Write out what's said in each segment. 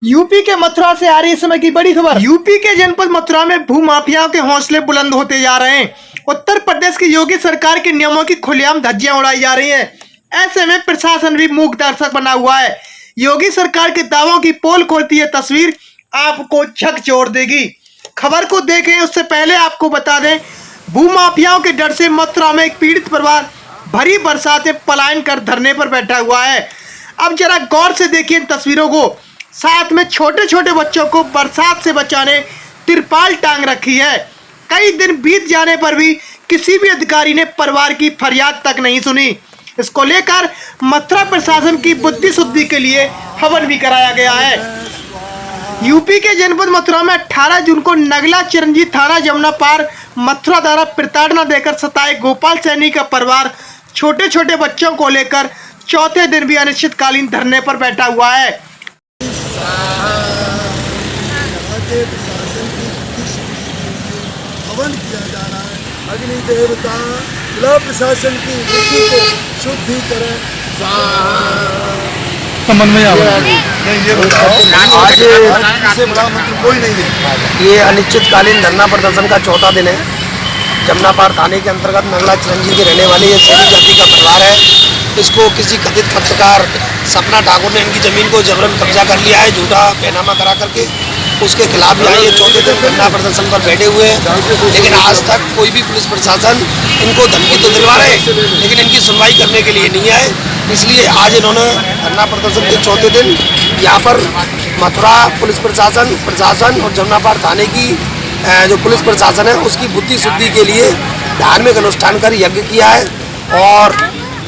UP के मथुरा से आ रही इस समय की बड़ी खबर। यूपी के जनपद मथुरा में भूमाफियाओं के हौसले बुलंद होते जा रहे हैं। उत्तर प्रदेश की योगी सरकार के नियमों की खुलेआम धज्जियां उड़ाई जा रही हैं। ऐसे में प्रशासन भी मूक दर्शक बना हुआ है। योगी सरकार के दावों की पोल खोलती है तस्वीर आपको झकझोर देगी। खबर को देखें उससे पहले आपको बता दें, भूमाफियाओं के डर से मथुरा में एक पीड़ित परिवार भरी बरसात में पलायन कर धरने पर बैठा हुआ है। अब जरा गौर से देखिए इन तस्वीरों को। साथ में छोटे छोटे बच्चों को बरसात से बचाने तिरपाल टांग रखी है। कई दिन बीत जाने पर भी किसी भी अधिकारी ने परिवार की फरियाद तक नहीं सुनी। इसको लेकर मथुरा प्रशासन की बुद्धि शुद्धि के लिए हवन भी कराया गया है। यूपी के जनपद मथुरा में 18 जून को नगला चिरंजी थाना जमुना पार मथुरा द्वारा प्रताड़ना देकर सताए गोपाल सैनी का परिवार छोटे छोटे बच्चों को लेकर चौथे दिन भी अनिश्चितकालीन धरने पर बैठा हुआ है। हवन किया जा रहा है। अग्नि देवता जिला प्रशासन की बुद्धि को शुद्धि करें। संबंध में आज से बड़ा मंत्री कोई नहीं है। ये अनिश्चितकालीन धरना प्रदर्शन का चौथा दिन है। जमुना पार थाने के अंतर्गत नगला चिरंजी के रहने वाले ये सैनी जाति का परिवार है। इसको किसी कथित पत्रकार सपना ठाकुर ने इनकी ज़मीन को जबरन कब्जा कर लिया है, झूठा पैनामा करा करके। उसके खिलाफ यहाँ ये चौथे दिन धरना प्रदर्शन पर बैठे हुए हैं। लेकिन आज तक कोई भी पुलिस प्रशासन इनको धमकी तो दिलवा रहे हैं, लेकिन इनकी सुनवाई करने के लिए नहीं आए। इसलिए आज इन्होंने धरना प्रदर्शन के चौथे दिन यहाँ पर मथुरा पुलिस प्रशासन और जमुना पार थाने की जो पुलिस प्रशासन है उसकी बुद्धि शुद्धि के लिए धार्मिक अनुष्ठान कर यज्ञ किया है। और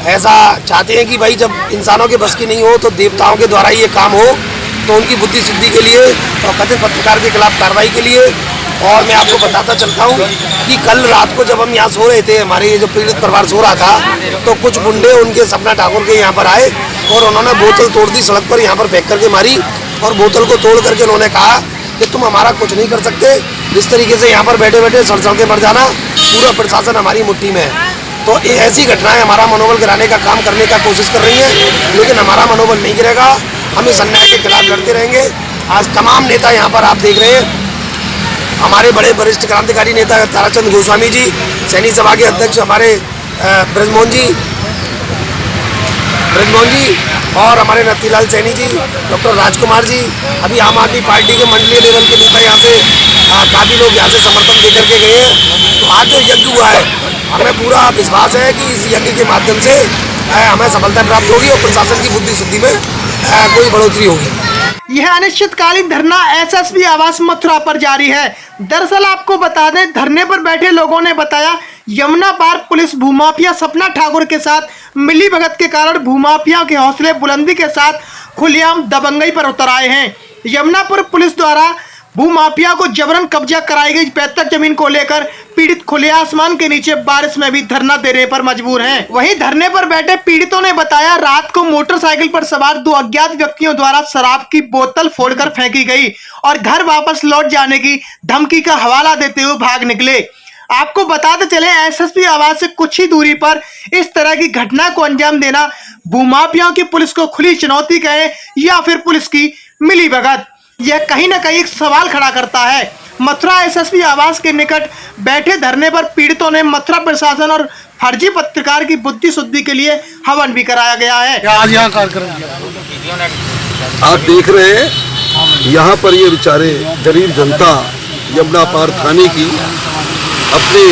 ऐसा चाहते हैं कि भाई जब इंसानों के बस की नहीं हो तो देवताओं के द्वारा ये काम हो, तो उनकी बुद्धि शुद्धि के लिए और कथित पत्रकार के खिलाफ कार्रवाई के लिए। और मैं आपको बताता चलता हूँ कि कल रात को जब हम यहाँ सो रहे थे, हमारे ये जो पीड़ित परिवार सो रहा था, तो कुछ गुंडे उनके सपना ठाकुर के यहाँ पर आए और उन्होंने बोतल तोड़ दी, सड़क पर यहाँ पर फेंक करके मारी। और बोतल को तोड़ करके उन्होंने कहा कि तुम हमारा कुछ नहीं कर सकते, जिस तरीके से यहाँ पर बैठे बैठे सड़सड़ के मर जाना, पूरा प्रशासन हमारी मुट्ठी में है। तो ऐसी घटनाएं हमारा मनोबल गिराने का काम करने का कोशिश कर रही हैं, लेकिन हमारा मनोबल नहीं गिरेगा। हम इस अन्याय के खिलाफ लड़ते रहेंगे। आज तमाम नेता यहाँ पर आप देख रहे हैं, हमारे बड़े वरिष्ठ क्रांतिकारी नेता ताराचंद गोस्वामी जी, सैनी सभा के अध्यक्ष हमारे ब्रजमोहन जी और हमारे नथीलाल सैनी जी, डॉक्टर राजकुमार जी, अभी आम आदमी पार्टी के मंडलीय लेवल के नेता यहाँ से काफ़ी लोग यहाँ से समर्थन दे करके गए हैं। तो आज जो यज्ञ हुआ है, हमें पूरा विश्वास है कि इस यज्ञ के माध्यम से हमें सफलता प्राप्त होगी और प्रशासन की बुद्धि शुद्धि में कोई बढ़ोतरी होगी। यह अनिश्चितकालीन धरना एसएसपी आवास मथुरा पर जारी है। दरअसल आपको बता दें, धरने पर बैठे लोगों ने बताया यमुना पार पुलिस भूमाफिया सपना ठाकुर के साथ मिली भगत के कारण भूमाफिया के हौसले बुलंदी के साथ खुलेआम दबंगई पर उतर आए हैं। यमुनापुर पुलिस द्वारा भूमाफिया को जबरन कब्जा कराई गई पैतृक जमीन को लेकर पीड़ित खुले आसमान के नीचे बारिश में भी धरना देने पर मजबूर हैं। वहीं धरने पर बैठे पीड़ितों ने बताया, रात को मोटरसाइकिल पर सवार 2 अज्ञात व्यक्तियों द्वारा शराब की बोतल फोड़कर फेंकी गई और घर वापस लौट जाने की धमकी का हवाला देते हुए भाग निकले। आपको बताते चले, एसएसपी आवास से कुछ ही दूरी पर इस तरह की घटना को अंजाम देना भूमाफियाओं की पुलिस को खुली चुनौती कहे या फिर पुलिस की मिली भगत, यह कहीं न कहीं एक सवाल खड़ा करता है। मथुरा एसएसपी आवास के निकट बैठे धरने पर पीड़ितों ने मथुरा प्रशासन और फर्जी पत्रकार की बुद्धि शुद्धि के लिए हवन भी कराया गया है। आज यहाँ कार्यक्रम आप देख रहे हैं यहाँ पर ये बेचारे गरीब जनता यमुना पार थाने की अपनी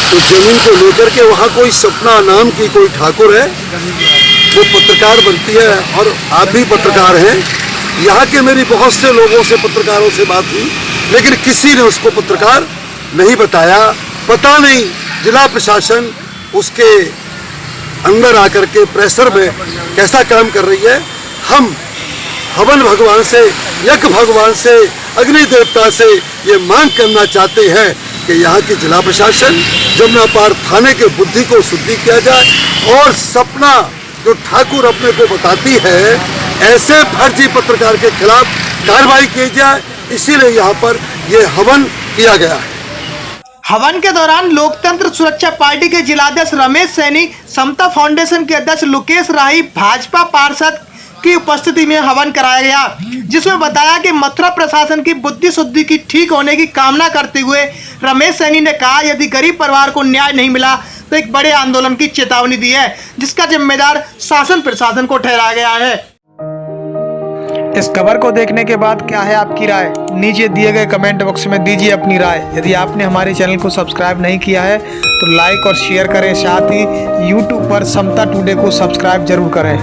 तो जमीन को लेकर के वहाँ कोई सपना नाम की कोई ठाकुर है, वो पत्रकार बनती है और आप भी पत्रकार हैं। यहाँ के मेरी बहुत से लोगों से पत्रकारों से बात हुई, लेकिन किसी ने उसको पत्रकार नहीं बताया। पता नहीं जिला प्रशासन उसके अंदर आकर के प्रेशर में कैसा काम कर रही है। हम हवन भगवान से, यज्ञ भगवान से, अग्नि देवता से ये मांग करना चाहते हैं कि यहाँ की जिला प्रशासन जमुना पार थाने के बुद्धि को शुद्धि किया जाए और सपना जो ठाकुर अपने को बताती है, ऐसे फर्जी पत्रकार के खिलाफ कार्रवाई की जाए। इसीलिए यहाँ पर ये हवन किया गया है। हवन के दौरान लोकतंत्र सुरक्षा पार्टी के जिलाध्यक्ष रमेश सैनी, समता फाउंडेशन के अध्यक्ष लोकेश राही, भाजपा पार्षद की उपस्थिति में हवन कराया गया, जिसमें बताया कि मथुरा प्रशासन की बुद्धि शुद्धि की ठीक होने की कामना करते हुए रमेश सैनी ने कहा यदि गरीब परिवार को न्याय नहीं मिला तो एक बड़े आंदोलन की चेतावनी दी है, जिसका जिम्मेदार शासन प्रशासन को ठहराया गया है। इस खबर को देखने के बाद क्या है आपकी राय? नीचे दिए गए कमेंट बॉक्स में दीजिए अपनी राय। यदि आपने हमारे चैनल को सब्सक्राइब नहीं किया है तो लाइक और शेयर करें, साथ ही यूट्यूब पर समता टुडे को सब्सक्राइब जरूर करें।